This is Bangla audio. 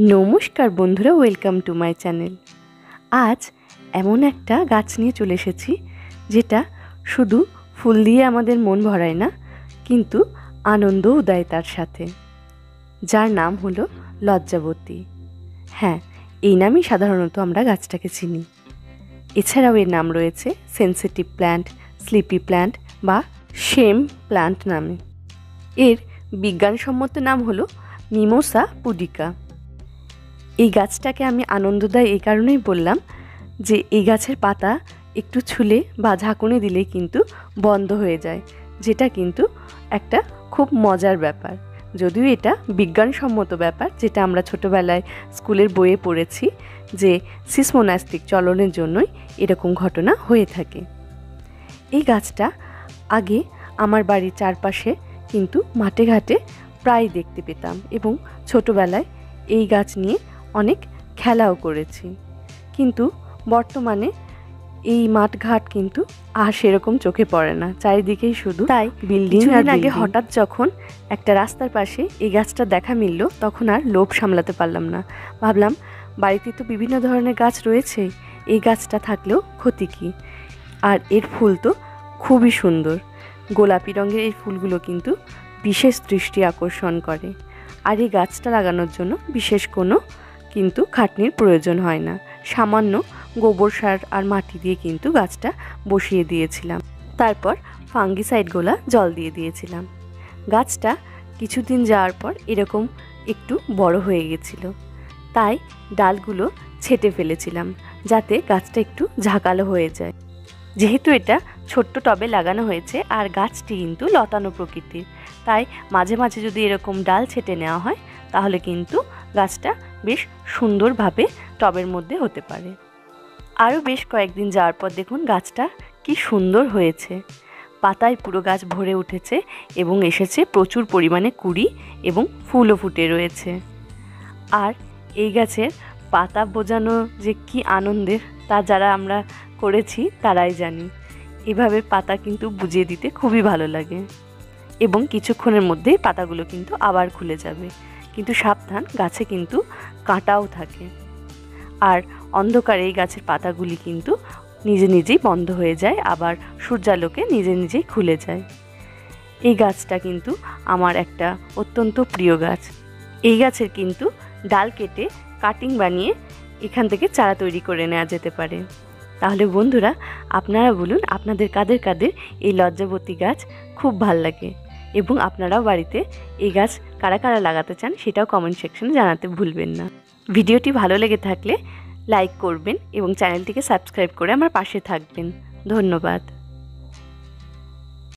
নমস্কার বন্ধুরা, ওয়েলকাম টু মাই চ্যানেল। আজ এমন একটা গাছ নিয়ে চলে এসেছি যেটা শুধু ফুল দিয়ে আমাদের মন ভরায় না, কিন্তু আনন্দও দেয় তার সাথে, যার নাম হলো লজ্জাবতী। হ্যাঁ, এই নামই সাধারণত আমরা গাছটাকে চিনি। এছাড়াও এর নাম রয়েছে সেনসিটিভ প্ল্যান্ট, স্লিপি প্ল্যান্ট বা শেম প্ল্যান্ট নামে। এর বিজ্ঞানসম্মত নাম হলো মিমোসা পুডিকা। এই গাছটাকে আমি আনন্দ দেয় এই কারণেই বললাম যে এই গাছের পাতা একটু ছুলে বা ঝাঁকুনি দিলেই কিন্তু বন্ধ হয়ে যায়, যেটা কিন্তু একটা খুব মজার ব্যাপার। যদিও এটা বিজ্ঞানসম্মত ব্যাপার, যেটা আমরা ছোটোবেলায় স্কুলের বইয়ে পড়েছি যে সিসমোনাস্টিক চলনের জন্যই এরকম ঘটনা হয়ে থাকে। এই গাছটা আগে আমার বাড়ির চারপাশে কিন্তু মাঠে ঘাটে প্রায় দেখতে পেতাম এবং ছোটোবেলায় এই গাছ নিয়ে অনেক খেলাও করেছি। কিন্তু বর্তমানে এই মাঠঘাট কিন্তু আর সেরকম চোখে পড়ে না, চারিদিকেই শুধু তাই বিল্ডিং। আগে হঠাৎ যখন একটা রাস্তার পাশে এই গাছটা দেখা মিলল, তখন আর লোভ সামলাতে পারলাম না। ভাবলাম বাড়িতে তো বিভিন্ন ধরনের গাছ রয়েছে, এই গাছটা থাকলেও ক্ষতি কী। আর এর ফুল তো খুবই সুন্দর, গোলাপি রঙের এই ফুলগুলো কিন্তু বিশেষ দৃষ্টি আকর্ষণ করে। আর এই গাছটা লাগানোর জন্য বিশেষ কোনো কিন্তু খাটনির প্রয়োজন হয় না, সামান্য গোবর সার আর মাটি দিয়ে কিন্তু গাছটা বসিয়ে দিয়েছিলাম। তারপর ফাঙ্গিসাইডগুলো জল দিয়ে দিয়েছিলাম। গাছটা কিছুদিন যাওয়ার পর এরকম একটু বড় হয়ে গেছিল, তাই ডালগুলো ছেঁটে ফেলেছিলাম যাতে গাছটা একটু ঝাঁকালো হয়ে যায়। যেহেতু এটা ছোট্ট টবে লাগানো হয়েছে আর গাছটি কিন্তু লতানো প্রকৃতির, তাই মাঝে মাঝে যদি এরকম ডাল ছেঁটে নেওয়া হয় তাহলে কিন্তু গাছটা বেশ সুন্দরভাবে টবের মধ্যে হতে পারে। আরও বেশ কয়েকদিন যাওয়ার পর দেখুন গাছটা কি সুন্দর হয়েছে, পাতায় পুরো গাছ ভরে উঠেছে এবং এসেছে প্রচুর পরিমাণে কুঁড়ি এবং ফুলও ফুটে রয়েছে। আর এই গাছের পাতা বোজানো যে কি আনন্দের, তা যারা আমরা করেছি তারাই জানি। এভাবে পাতা কিন্তু বুজিয়ে দিতে খুবই ভালো লাগে এবং কিছুক্ষণের মধ্যেই পাতাগুলো কিন্তু আবার খুলে যাবে। কিন্তু সাবধান, গাছে কিন্তু কাঁটাও থাকে। আর অন্ধকারে এই গাছের পাতাগুলি কিন্তু নিজে নিজেই বন্ধ হয়ে যায়, আবার সূর্যালোকে নিজে নিজেই খুলে যায়। এই গাছটা কিন্তু আমার একটা অত্যন্ত প্রিয় গাছ। এই গাছের কিন্তু ডাল কেটে কাটিং বানিয়ে এখান থেকে চারা তৈরি করে নেওয়া যেতে পারে। তাহলে বন্ধুরা, আপনারা বলুন আপনাদের কাদের কাদের এই লজ্জাবতী গাছ খুব ভাল লাগে, এবং আপনারাও বাড়িতে এই গাছ কারা কারা লাগাতে চান সেটাও কমেন্ট সেকশনে জানাতে ভুলবেন না। ভিডিওটি ভালো লেগে থাকলে লাইক করবেন এবং চ্যানেলটিকে সাবস্ক্রাইব করে আমার পাশে থাকবেন। ধন্যবাদ।